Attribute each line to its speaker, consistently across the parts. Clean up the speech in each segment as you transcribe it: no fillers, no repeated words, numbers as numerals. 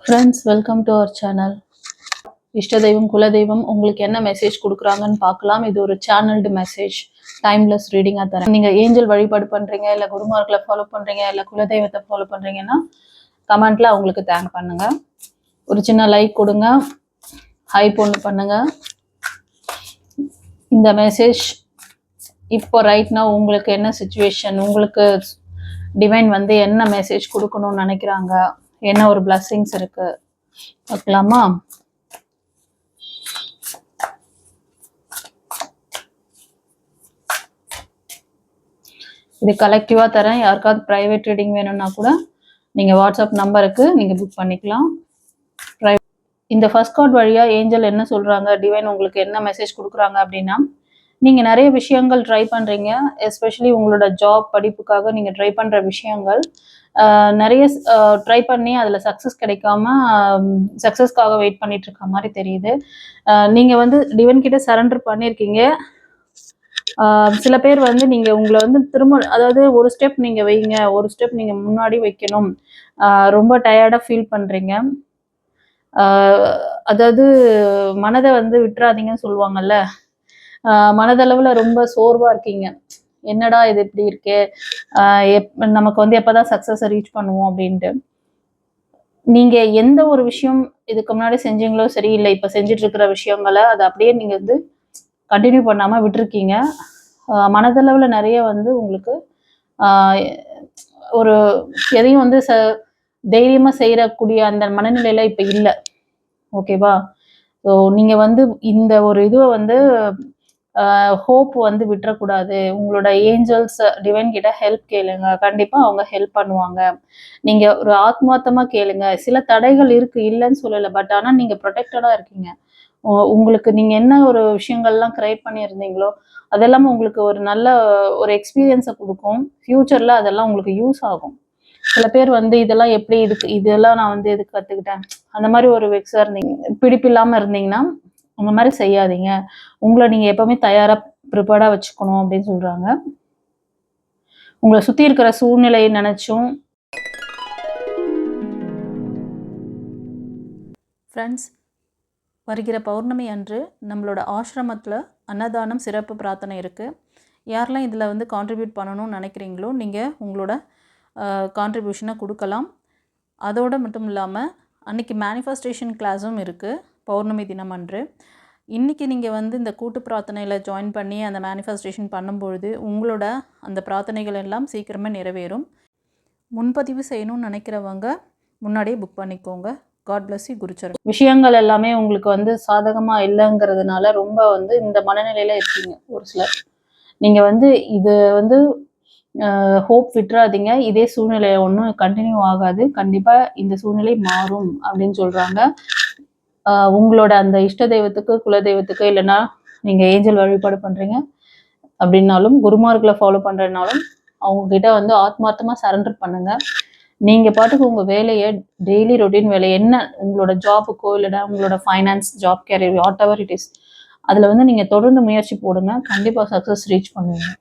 Speaker 1: Friends, welcome to our channel. இஷ்ட தெய்வம் குலதெய்வம் உங்களுக்கு என்ன மெசேஜ் கொடுக்குறாங்கன்னு பார்க்கலாம். இது ஒரு சேனல்டு மெசேஜ், டைம்லெஸ் ரீடிங்காக தரேன். நீங்கள் ஏஞ்சல் வழிபாடு பண்ணுறீங்க, இல்லை குருமார்களை ஃபாலோ பண்ணுறீங்க, இல்லை குலதெய்வத்தை ஃபாலோ பண்ணுறீங்கன்னா கமெண்ட்டில் அவங்களுக்கு தேங்க் பண்ணுங்கள். ஒரு சின்ன லைக் கொடுங்க, ஹைப் ஒன்று பண்ணுங்கள். இந்த மெசேஜ் இப்போ ரைட்னா உங்களுக்கு என்ன சுச்சுவேஷன், உங்களுக்கு டிவைன் வந்து என்ன மெசேஜ் கொடுக்கணும்னு நினைக்கிறாங்க, என்ன ஒரு பிளஸ்ஸிங்ஸ் இருக்கு பார்க்கலாமா? இது கலெக்டிவா தரேன். யாருக்காவது பிரைவேட் ரீடிங் வேணும்னா கூட நீங்க வாட்ஸ்அப் நம்பருக்கு நீங்க புக் பண்ணிக்கலாம். இந்த ஃபர்ஸ்ட் கார்டு வழியா ஏஞ்சல் என்ன சொல்றாங்க, டிவைன் உங்களுக்கு என்ன மெசேஜ் கொடுக்குறாங்க அப்படின்னா, நீங்க நிறைய விஷயங்கள் ட்ரை பண்றீங்க. எஸ்பெஷலி உங்களோட ஜாப் படிப்புக்காக நீங்க ட்ரை பண்ற விஷயங்கள் நிறைய ட்ரை பண்ணி அதில் சக்ஸஸ் கிடைக்காம சக்ஸஸ்க்காக வெயிட் பண்ணிட்டு இருக்க மாதிரி தெரியுது. நீங்கள் வந்து டிவன் கிட்ட சரண்டர் பண்ணியிருக்கீங்க. சில பேர் வந்து நீங்கள் உங்களை வந்து திரும்ப, அதாவது ஒரு ஸ்டெப் நீங்கள் வைங்க, ஒரு ஸ்டெப் நீங்கள் முன்னாடி வைக்கணும், ரொம்ப டயர்டாக ஃபீல் பண்ணுறீங்க. அதாவது மனதை வந்து விட்டுறாதீங்கன்னு சொல்லுவாங்கல்ல, மனதளவில் ரொம்ப சோர்வாக இருக்கீங்க. என்னடா இது இப்படி இருக்கே, நமக்கு வந்து எப்போதான் சக்ஸஸை ரீச் பண்ணுவோம் அப்படின்ட்டு. நீங்கள் எந்த ஒரு விஷயம் இதுக்கு முன்னாடி செஞ்சீங்களோ சரி, இல்லை இப்போ செஞ்சுட்டு இருக்கிற விஷயங்களை அதை அப்படியே நீங்கள் வந்து கண்டினியூ பண்ணாமல் விட்டுருக்கீங்க. மனதளவில் நிறைய வந்து உங்களுக்கு ஒரு எதையும் வந்து தைரியமாக செய்யக்கூடிய அந்த மனநிலையில் இப்போ இல்லை. ஓகேவா? ஸோ நீங்கள் வந்து இந்த ஒரு இதுவை வந்து ஹோப் வந்து விட்டுறக்கூடாது. உங்களோட ஏஞ்சல்ஸ் டிவைன் கிட்ட ஹெல்ப் கேளுங்க, கண்டிப்பாக அவங்க ஹெல்ப் பண்ணுவாங்க. நீங்கள் ஒரு ஆத்மார்த்தமாக கேளுங்க. சில தடைகள் இருக்குது, இல்லைன்னு சொல்லலை, பட் ஆனால் நீங்கள் ப்ரொடெக்டடாக இருக்கீங்க. உங்களுக்கு நீங்கள் என்ன ஒரு விஷயங்கள்லாம் கிரியேட் பண்ணியிருந்தீங்களோ அதெல்லாமே உங்களுக்கு ஒரு நல்ல ஒரு எக்ஸ்பீரியன்ஸை கொடுக்கும். ஃப்யூச்சரில் அதெல்லாம் உங்களுக்கு யூஸ் ஆகும். சில பேர் வந்து இதெல்லாம் எப்படி இதெல்லாம் நான் வந்து எதுக்கு கற்றுக்கிட்டேன், அந்த மாதிரி ஒரு வெக்ஸாக இருந்தீங்க, பிடிப்பு இல்லாமல் இருந்தீங்கன்னா அந்த மாதிரி செய்யாதீங்க. உங்களை நீங்கள் எப்பவுமே தயாராக ப்ரிப்பேர்டாக வச்சுக்கணும் அப்படின்னு சொல்கிறாங்க. உங்களை சுற்றி இருக்கிற சூழ்நிலையை நினச்சும். ஃப்ரெண்ட்ஸ், வருகிற பௌர்ணமி அன்று நம்மளோட ஆசிரமத்தில் அன்னதானம் சிறப்பு பிரார்த்தனை இருக்குது. யாரெல்லாம் இதில் வந்து கான்ட்ரிபியூட் பண்ணணும்னு நினைக்கிறீங்களோ நீங்கள் உங்களோட கான்ட்ரிபியூஷனை கொடுக்கலாம். அதோடு மட்டும் இல்லாமல் அன்றைக்கி மேனிஃபெஸ்டேஷன் கிளாஸும் இருக்குது பௌர்ணமி தினம் அன்று. இன்றைக்கி நீங்கள் வந்து இந்த கூட்டு பிரார்த்தனையில் ஜாயின் பண்ணி அந்த மேனிஃபெஸ்டேஷன் பண்ணும்பொழுது உங்களோட அந்த பிரார்த்தனைகள் எல்லாம் சீக்கிரமே நிறைவேறும். முன்பதிவு செய்யணும்னு நினைக்கிறவங்க முன்னாடியே புக் பண்ணிக்கோங்க. God bless you. குருச்சரண். விஷயங்கள் எல்லாமே உங்களுக்கு வந்து சாதகமாக இல்லைங்கிறதுனால ரொம்ப வந்து இந்த மனநிலையில் இருக்கீங்க ஒரு சிலர். நீங்கள் வந்து இது வந்து ஹோப் விட்டுறாதீங்க. இதே சூழ்நிலை ஒன்றும் கண்டினியூ ஆகாது. கண்டிப்பாக இந்த சூழ்நிலை மாறும் அப்படின்னு சொல்கிறாங்க. உங்களோட அந்த இஷ்ட தெய்வத்துக்கு, குலதெய்வத்துக்கு, இல்லைன்னா நீங்கள் ஏஞ்சல் வழிபாடு பண்ணுறீங்க அப்படின்னாலும், குருமார்களை ஃபாலோ பண்ணுறதுனாலும் அவங்கக்கிட்ட வந்து ஆத்மார்த்தமாக சரண்டர் பண்ணுங்கள். நீங்கள் பாட்டுக்கு உங்கள் வேலையை, டெய்லி ரொட்டீன் வேலை என்ன, உங்களோட ஜாபுக்கோ இல்லைன்னா உங்களோட finance, job, career, whatever it is, அதில் வந்து நீங்கள் தொடர்ந்து முயற்சி போடுங்க. கண்டிப்பாக சக்ஸஸ் ரீச் பண்ணுவீங்க.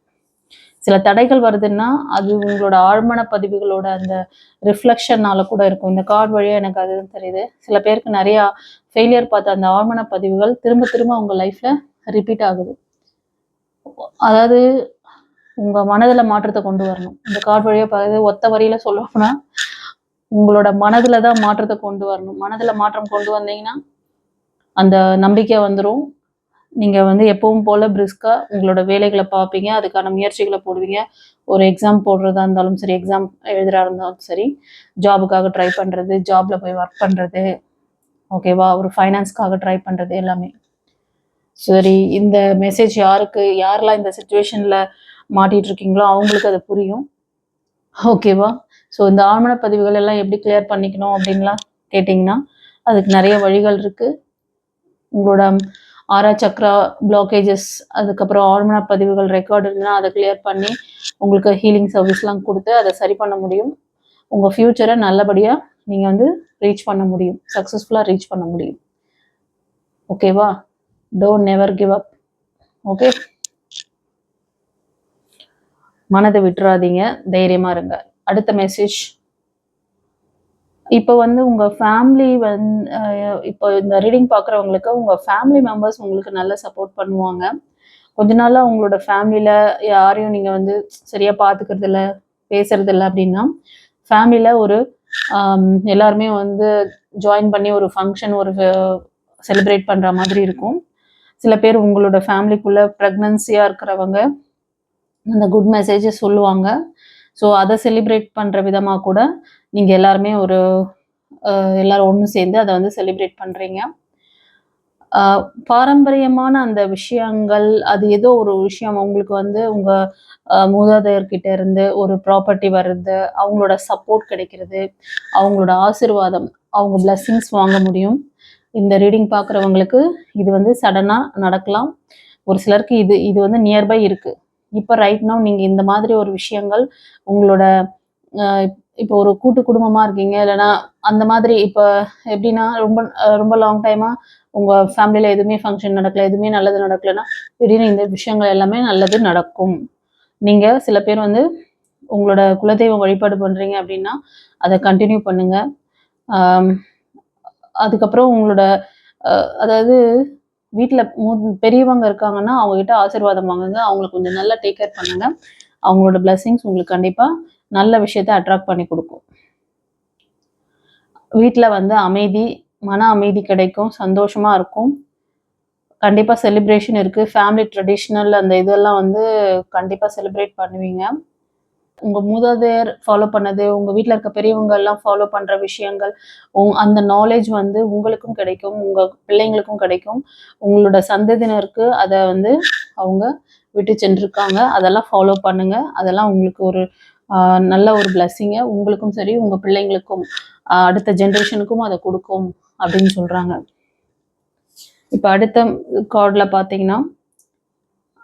Speaker 1: சில தடைகள் வருதுன்னா அது உங்களோட ஆழ்மன பதிவுகளோட அந்த ரிஃப்ளெக்ஷனால கூட இருக்கும். இந்த கார்டு வழியாக எனக்கு அதுதான் தெரியுது. சில பேருக்கு நிறையா ஃபெயிலியர் பார்த்த அந்த ஆழ்மன பதிவுகள் திரும்ப திரும்ப உங்கள் லைஃப்பில் ரிப்பீட் ஆகுது. அதாவது உங்கள் மனதில் மாற்றத்தை கொண்டு வரணும். இந்த கார்டு வழியாக பார்த்து ஒத்த வரியில் சொல்லணும்னா உங்களோட மனதில் தான் மாற்றத்தை கொண்டு வரணும். மனதில் மாற்றம் கொண்டு வந்தீங்கன்னா அந்த நம்பிக்கை வந்துடும். நீங்கள் வந்து எப்பவும் போல் பிரிஸ்காக உங்களோட வேலைகளை பார்ப்பீங்க, அதுக்கான முயற்சிகளை போடுவீங்க. ஒரு எக்ஸாம் போடுறதா இருந்தாலும் சரி, எக்ஸாம் எழுதுறா இருந்தாலும் சரி, ஜாபுக்காக ட்ரை பண்ணுறது, ஜாபில் போய் ஒர்க் பண்ணுறது, ஓகேவா, ஒரு ஃபைனான்ஸ்க்காக ட்ரை பண்ணுறது எல்லாமே சரி. இந்த மெசேஜ் யாரெல்லாம் இந்த சுச்சுவேஷனில் மாட்டிகிட்டு இருக்கீங்களோ அவங்களுக்கு அது புரியும். ஓகேவா? ஸோ இந்த ஆழ்மன பதிவுகள் எல்லாம் எப்படி கிளியர் பண்ணிக்கணும் அப்படின்லாம் கேட்டிங்கன்னா அதுக்கு நிறைய வழிகள் இருக்குது. உங்களோட ஆறா சக்ரா பிளாக்கேஜஸ், அதுக்கப்புறம் ஆழ்மன பதிவுகள் ரெக்கார்டு இருக்குன்னா அதை கிளியர் பண்ணி உங்களுக்கு ஹீலிங் சர்வீஸ்லாம் கொடுத்து அதை சரி பண்ண முடியும். உங்கள் ஃப்யூச்சரை நல்லபடியாக நீங்கள் வந்து ரீச் பண்ண முடியும், சக்ஸஸ்ஃபுல்லாக ரீச் பண்ண முடியும். ஓகேவா? Don't never give up. Okay, மனதை விட்டுறாதீங்க, தைரியமாக இருங்க. அடுத்த மெசேஜ். இப்போ வந்து உங்க ஃபேமிலி இப்போ இந்த ரீடிங் பார்க்குறவங்களுக்கு உங்க ஃபேமிலி மெம்பர்ஸ் உங்களுக்கு நல்ல சப்போர்ட் பண்ணுவாங்க. கொஞ்ச நாளா உங்களோட ஃபேமிலில யாரையும் நீங்க வந்து சரியா பார்த்துக்கிறதில்ல, பேசுறதில்ல அப்படின்னா, ஃபேமிலில ஒரு எல்லாருமே வந்து ஜாயின் பண்ணி ஒரு ஃபங்ஷன் ஒரு செலிப்ரேட் பண்ற மாதிரி இருக்கும். சில பேர் உங்களோட ஃபேமிலிக்குள்ள பிரெக்னன்சியா இருக்கிறவங்க அந்த குட் மெசேஜ சொல்லுவாங்க. ஸோ அத செலிப்ரேட் பண்ற விதமா கூட நீங்க எல்லாருமே ஒரு எல்லாரும் ஒண்ணு சேர்ந்து அத வந்து செலிப்ரேட் பண்றீங்க. அ பாரம்பரியமான அந்த விஷயங்கள், அது ஏதோ ஒரு விஷயம் உங்களுக்கு வந்து உங்க மூதாதையர்கிட்ட இருந்து ஒரு ப்ராப்பர்ட்டி வர்றது, அவங்களோட சப்போர்ட் கிடைக்கிறது, அவங்களோட ஆசீர்வாதம், அவங்க பிளெஸ்ஸிங்ஸ் வாங்க முடியும். இந்த ரீடிங் பார்க்குறவங்களுக்கு இது வந்து சடனா நடக்கலாம். ஒரு சிலருக்கு இது இது வந்து நியர்பை இருக்கு. இப்ப ரைட் நவ் நீங்க இந்த மாதிரி ஒரு விஷயங்கள் உங்களோட அ இப்போ ஒரு கூட்டு குடும்பமா இருக்கீங்க. இல்லன்னா அந்த மாதிரி இப்ப எப்படின்னா ரொம்ப லாங் டைமா உங்க ஃபேமிலில எதுவுமே ஃபங்ஷன் நடக்கல, எதுவுமே நல்லது நடக்கலன்னா, திடீர்னு இந்த விஷயங்கள் எல்லாமே நல்லது நடக்கும். நீங்க சில பேர் வந்து உங்களோட குலதெய்வம் வழிபாடு பண்றீங்க அப்படின்னா, அத கன்டின்யூ பண்ணுங்க. ஆம், அதுக்கப்புறம் உங்களோட அ அதாவது வீட்ல பெரியவங்க இருக்காங்கன்னா, அவங்க கிட்ட ஆசீர்வாதம் வாங்குங்க. அவங்கள கொஞ்சம் நல்லா டேக் கேர் பண்ணுங்க. அவங்களோட பிளெஸ்ஸிங்ஸ் உங்களுக்கு கண்டிப்பா நல்ல விஷயத்த அட்ராக்ட் பண்ணி குடுக்கும். வீட்ல வந்து அமைதி, மன அமைதி கிடைக்கும். சந்தோஷமா இருக்கும். கண்டிப்பா செலிப்ரேஷன் இருக்கு. ஃபேமிலி ட்ரெடிஷனல் அந்த இதெல்லாம் வந்து கண்டிப்பா செலிப்ரேட் பண்ணுவீங்க. உங்க மூதாதையர் ஃபாலோ பண்ணது, உங்க வீட்ல இருக்க பெரியவங்க எல்லாம் ஃபாலோ பண்ற விஷயங்கள், அந்த நாலேட்ஜ் வந்து உங்களுக்கும் கிடைக்கும். உங்க பிள்ளைங்களுக்கும் கிடைக்கும். உங்களோட சந்ததியினருக்கு அத வந்து அவங்க விட்டு சென்றிருக்காங்க. அதெல்லாம் ஃபாலோ பண்ணுங்க. அதெல்லாம் உங்களுக்கு ஒரு அ நல்ல ஒரு பிளெஸ்ஸிங்க உங்களுக்கும் சரி, உங்க பிள்ளைங்களுக்கும் அடுத்த ஜெனரேஷனுக்கும் அத குடுக்கும் அப்படின்னு சொல்றாங்க. இப்ப அடுத்த கார்ட்ல பார்த்தீங்கன்னா,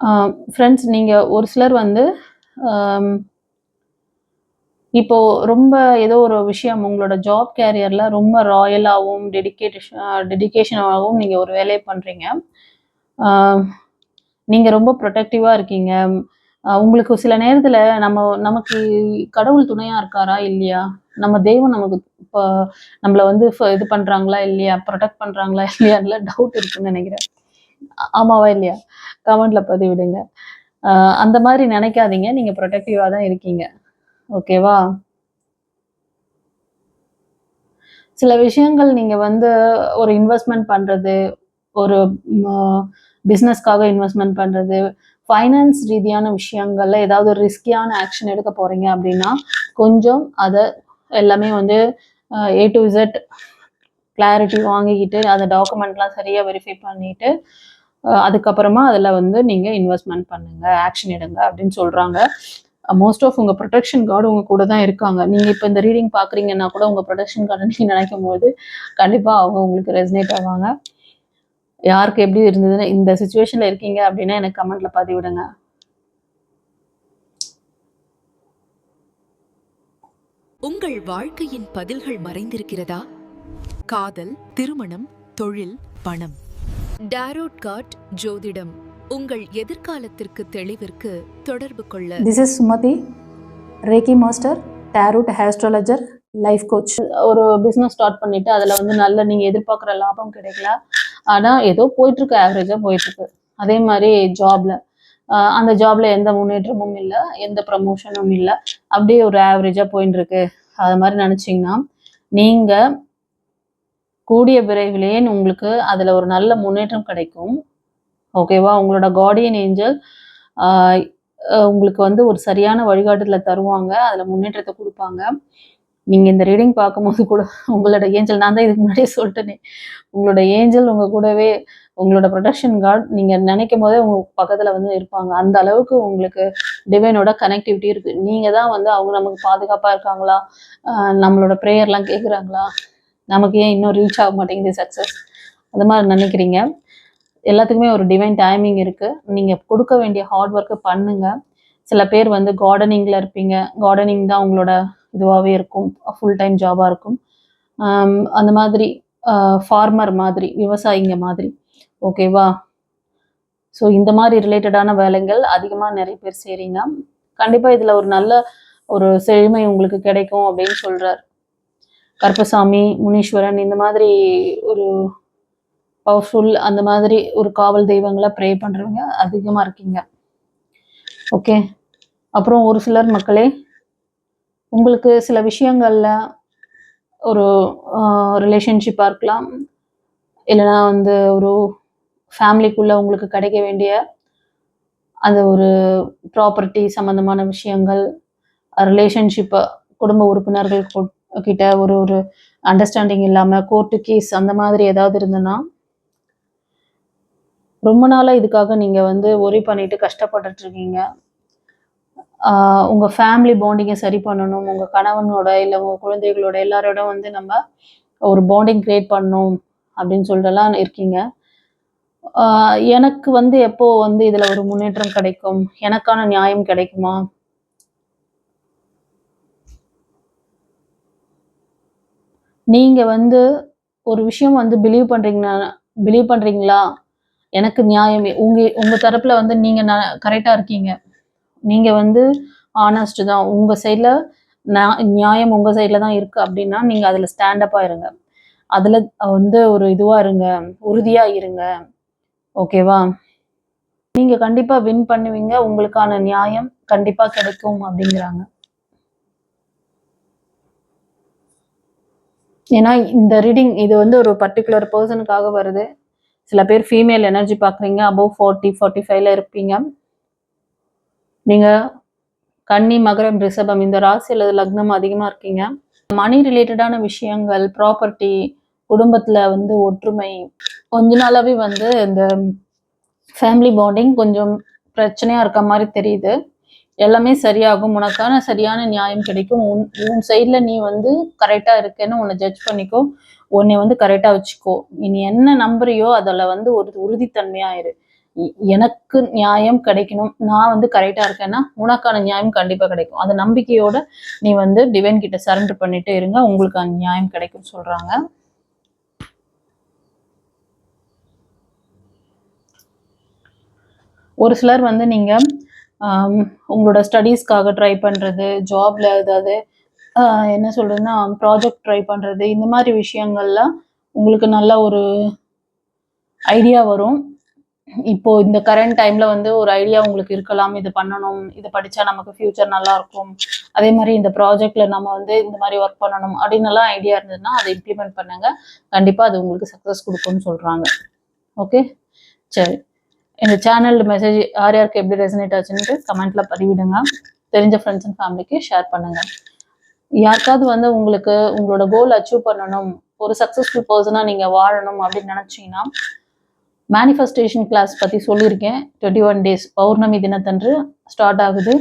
Speaker 1: அ ஃப்ரெண்ட்ஸ் நீங்க ஒரு சிலர் வந்து அம் இப்போ ரொம்ப ஏதோ ஒரு விஷயம் உங்களோட ஜாப் கேரியர்ல ரொம்ப ராயலாவும், டெடிகேஷனாவும் நீங்க ஒரு வேலைய பண்றீங்க. ஆ நீங்க ரொம்ப புரொடெக்டிவா இருக்கீங்க. உங்களுக்கு சில நேரத்துல நமக்கு கடவுள் துணையா இருக்காரா? இல்லையா? நம்ம தெய்வம் நமக்கு இப்ப நம்மள வந்து இது பண்றாங்களா? இல்லையா? புரொடெக்ட் பண்றாங்களா? இல்லையான்னுலாம் டவுட் இருக்குன்னு நெனைக்கிறேன். ஆமாவா? இல்லையா? கமெண்ட்ல பதிவிடுங்க. அ அந்த மாரி நெனைக்காதீங்க. நீங்க புரொடெக்டிவா தான் இருக்கீங்க. ஓகேவா? சில விஷயங்கள் நீங்க வந்து ஒரு இன்வெஸ்ட்மென்ட் பண்றது, ஒரு ம பிசினஸ்க்காக இன்வெஸ்ட்மென்ட் பண்றது, ஃபைனான்ஸ் ரீதியான விஷயங்கள்ல ஏதாவது ரிஸ்கியான ஆக்ஷன் எடுக்க போறீங்க அப்டின்னா, கொஞ்சம் அத எல்லாமே வந்து ஏ டூ இசட் கிளாரிட்டி வாங்கிக்கிட்டு, அந்த டாக்குமெண்ட்லாம் சரியா வெரிஃபை பண்ணிட்டு, அதுக்கப்புறமா அதுல வந்து நீங்க இன்வெஸ்ட்மென்ட் பண்ணுங்க, ஆக்ஷன் எடுங்க அப்டின்னு சொல்றாங்க. மோஸ்ட் ஆஃப் உங்க புரொடெக்ஷன் கார்டு உங்க கூட தான் இருக்காங்க. நீங்க இப்ப இந்த ரீடிங் பார்க்குறீங்கன்னா கூட உங்க புரொடெக்ஷன் கார்ட நீங்க நினைக்கும்போது, கண்டிப்பா அவங்க உங்களுக்கு ரெசனேட் ஆவாங்க. யாருக்கு எப்படி இருந்ததுன்னு இந்த சிச்சுவேஷன்ல இருக்கீங்க அப்படின்னா எனக்கு கமெண்ட்ல பதிவிடுங்க.
Speaker 2: உங்கள் வாழ்க்கையின் பதில்கள் மறைந்திருக்கிறதா? காதல், திருமணம், தொழில், பணம். டாரோட் கார்ட் ஜோதிடம் உங்கள் எதிர்காலத்திற்கு தெளிவிற்கு தொடர்பு கொள்ள.
Speaker 1: This is Sumathi, reiki master, tarot astrologer, life coach. ஒரு பிசினஸ் ஸ்டார்ட் பண்ணிட்டு அதுல வந்து நல்ல நீங்க எதிர்பார்க்குற லாபம் கிடைக்கல. ஆனா ஏதோ போயிட்டு இருக்கு, ஆவரேஜா போயிட்டு இருக்கு. அதே மாதிரி ஜாப்ல அந்த ஜாப்ல எந்த முன்னேற்றமும் இல்ல, எந்த ப்ரமோஷனும் இல்ல. அப்படியே ஒரு ஆவரேஜா போயிட்டு இருக்கு. அது மாதிரி நினைச்சீங்கன்னா, நீங்க கூடிய விரைவிலேயே உங்களுக்கு அதுல ஒரு நல்ல முன்னேற்றம் கிடைக்கும். ஓகேவா? உங்களோட கார்டியன் ஏஞ்சல் ஆ உங்களுக்கு வந்து ஒரு சரியான வழிகாட்டுதல தருவாங்க. அதுல முன்னேற்றத்த குடுப்பாங்க. நீங்க இந்த ரீடிங் பார்க்கும்போது கூட உங்களோட ஏஞ்சல் நான் தான் இதுக்கு முன்னாடியே சொல்ட்டேனே. உங்களோட ஏஞ்சல் உங்க கூடவே உங்களோட புரொடெக்ஷன் கார்ட் நீங்க நினைக்கும்போதே உங்க பக்கத்துல வந்து இருப்பாங்க. அந்த அளவுக்கு உங்களுக்கு டிவைனோட கனெக்டிவிட்டி இருக்கு. நீங்க தான் வந்து அவங்க நமக்கு பாதுகாப்பா இருக்காங்களா? அ நம்மளோட பிரேயர்லாம் கேட்குறாங்களா? நமக்கு ஏன் இன்னும் ரீச் ஆக மாட்டேங்குது சக்சஸ்? அந்த மாரி நினைக்கிறீங்க. எல்லாத்துக்குமே ஒரு டிவைன் டைமிங் இருக்கு. நீங்க கொடுக்க வேண்டிய ஹார்ட் ஒர்க்க பண்ணுங்க. சில பேர் வந்து கார்டனிங்ல இருப்பீங்க. கார்டனிங் தான் உங்களோட இதுவாவே இருக்கும். ஃபுல் டைம் ஜாபா இருக்கும். அந்த மாதிரி அ ஃபார்மர் மாதிரி, விவசாயிங்க மாதிரி. ஓகேவா? ஸோ இந்த மாரி ரிலேட்டடான வேலைகள் அதிகமா நெறைய பேர் செய்றீங்க. கண்டிப்பா இதுல ஒரு நல்ல ஒரு செழுமை உங்களுக்கு கிடைக்கும் அப்படின்னு சொல்றார். கருப்பசாமி, முனீஸ்வரன் இந்த மாதிரி ஒரு பவர்ஃபுல் அந்த மாதிரி ஒரு காவல் தெய்வங்களை ப்ரே பண்ணுறவங்க அதிகமாக இருக்கீங்க. ஓகே. அப்புறம் ஒரு சிலர் மக்களே, உங்களுக்கு சில விஷயங்களில் ஒரு ரிலேஷன்ஷிப்பாக இருக்கலாம், இல்லைனா வந்து ஒரு ஃபேமிலிக்குள்ளே உங்களுக்கு கிடைக்க வேண்டிய அந்த ஒரு ப்ராப்பர்ட்டி சம்மந்தமான விஷயங்கள், ரிலேஷன்ஷிப்பை குடும்ப உறுப்பினர்கள் கிட்ட ஒரு ஒரு அண்டர்ஸ்டாண்டிங் இல்லாமல் கோர்ட்டு கேஸ் அந்த மாதிரி ஏதாவது இருந்ததுன்னா, ரொம்ப நாளாக இதுக்காக நீங்கள் வந்து ஒரி பண்ணிட்டு கஷ்டப்பட்டுட்ருக்கீங்க. உங்கள் ஃபேமிலி பாண்டிங்கை சரி பண்ணணும், உங்கள் கணவனோட இல்லை உங்கள் குழந்தைகளோட எல்லாரோட வந்து நம்ம ஒரு பாண்டிங் க்ரியேட் பண்ணணும் அப்படின்னு சொல்லிட்டுலாம் இருக்கீங்க. எனக்கு வந்து எப்போ வந்து இதில் ஒரு முன்னேற்றம் கிடைக்கும், எனக்கான நியாயம் கிடைக்குமா, நீங்கள் வந்து ஒரு விஷயம் வந்து பிலீவ் பண்ணுறீங்களா, எனக்கு நியாயம் உங்கள் தரப்பில் வந்து நீங்கள் கரெக்டாக இருக்கீங்க, நீங்கள் வந்து ஆனஸ்ட் தான், உங்கள் சைடில் நியாயம் உங்கள் சைடில் தான் இருக்குது அப்படின்னா நீங்கள் அதில் ஸ்டாண்டப்பாக இருங்க, அதில் வந்து ஒரு இதுவாக இருங்க, உறுதியாக இருங்க. ஓகேவா? நீங்கள் கண்டிப்பாக வின் பண்ணுவீங்க, உங்களுக்கான நியாயம் கண்டிப்பாக கிடைக்கும் அப்படிங்கிறாங்க. ஏன்னா இந்த ரீடிங் இது வந்து ஒரு பர்டிகுலர் பர்சனுக்காக வருது. சில பேர் ஃபீமேல் எனர்ஜி பார்க்குறீங்க, அபவ் 40-45 இருப்பீங்க. நீங்கள் கன்னி, மகரம், ரிஷபம் இந்த ராசி அல்லது லக்னம் அதிகமாக இருக்கீங்க. மணி ரிலேட்டடான விஷயங்கள், ப்ராப்பர்ட்டி, குடும்பத்தில் வந்து ஒற்றுமை, கொஞ்ச நாளாகவே வந்து இந்த ஃபேமிலி பாண்டிங் கொஞ்சம் பிரச்சனையாக இருக்க மாதிரி தெரியுது. எல்லாமே சரியாகும், உனக்கான சரியான நியாயம் கிடைக்கும், உன் சைடில் நீ வந்து கரெக்டாக இருக்கேன்னு உன்னை ஜட்ஜ் பண்ணிக்கோ, உன்னை வந்து கரெக்டாக வச்சுக்கோ, நீ என்ன நம்புறியோ அதில் வந்து ஒரு உறுதித்தன்மையாயிரு. எனக்கு நியாயம் கிடைக்கணும், நான் வந்து கரெக்டாக இருக்கேன்னா உனக்கான நியாயம் கண்டிப்பாக கிடைக்கும். அந்த நம்பிக்கையோட நீ வந்து டிவைன் கிட்ட சரண்டர் பண்ணிட்டு இருங்க, உங்களுக்கு அந்த நியாயம் கிடைக்கும்னு சொல்கிறாங்க. ஒரு சிலர் வந்து நீங்கள் உங்களோட ஸ்டடீஸ்க்காக ட்ரை பண்ணுறது, ஜாபில் ஏதாவது என்ன சொல்கிறதுன்னா ப்ராஜெக்ட் ட்ரை பண்ணுறது, இந்த மாதிரி விஷயங்கள்லாம் உங்களுக்கு நல்ல ஒரு ஐடியா வரும். இப்போது இந்த கரண்ட் டைமில் வந்து ஒரு ஐடியா உங்களுக்கு இருக்கலாம், இது பண்ணணும், இதை படித்தா நமக்கு ஃப்யூச்சர் நல்லாயிருக்கும், அதே மாதிரி இந்த ப்ராஜெக்டில் நம்ம வந்து இந்த மாதிரி ஒர்க் பண்ணணும் அப்படின்னுலாம் ஐடியா இருந்ததுன்னா அதை இம்ப்ளிமெண்ட் பண்ணுங்கள், கண்டிப்பாக அது உங்களுக்கு சக்ஸஸ் கொடுக்கும்னு சொல்கிறாங்க. ஓகே, சரி. இந்த சேனல் மெசேஜ் யார் யாருக்கு எப்படி ரெசனேட் ஆச்சுன்ட்டு கமெண்ட்டில் பதிவிடுங்க, தெரிஞ்ச ஃப்ரெண்ட்ஸ் அண்ட் ஃபேமிலிக்கு ஷேர் பண்ணுங்கள். யாருக்காவது வந்து உங்களுக்கு உங்களோட கோல் அச்சீவ் பண்ணணும், ஒரு சக்ஸஸ்ஃபுல் பர்சனாக நீங்கள் வாழணும் அப்படின்னு நினச்சிங்கன்னா மேனிஃபெஸ்டேஷன் கிளாஸ் பற்றி சொல்லியிருக்கேன். 21 days பௌர்ணமி தினத்தன்று ஸ்டார்ட் ஆகுது.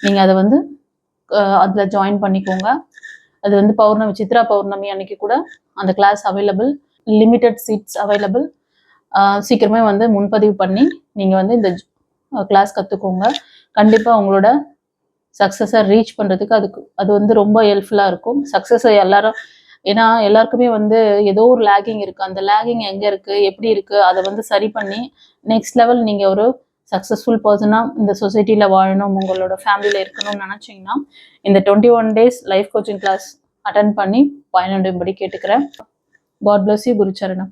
Speaker 1: நீங்கள் அதை வந்து அதில் ஜாயின் பண்ணிக்கோங்க. அது வந்து பௌர்ணமி, சித்ரா பௌர்ணமி அன்னைக்கு கூட அந்த class available, limited seats available. சீக்கிரமே வந்து முன்பதிவு பண்ணி நீங்கள் வந்து இந்த கிளாஸ் கற்றுக்கோங்க. கண்டிப்பாக உங்களோட சக்ஸஸை ரீச் பண்ணுறதுக்கு அது வந்து ரொம்ப ஹெல்ப்ஃபுல்லாக இருக்கும். சக்ஸஸை ஏன்னா எல்லாருக்குமே வந்து ஏதோ ஒரு லேகிங் இருக்குது, அந்த லேகிங் எங்கே இருக்குது, எப்படி இருக்குது, அதை வந்து சரி பண்ணி நெக்ஸ்ட் லெவல் நீங்கள் ஒரு சக்ஸஸ்ஃபுல் பர்சனாக இந்த சொசைட்டியில் வாழணும், உங்களோட ஃபேமிலியில் இருக்கணும்னு நினச்சிங்கன்னா இந்த 21 days life coaching class attend பண்ணி பயனடையும்படி கேட்டுக்கிறேன். God bless you. குருச்சரணம்.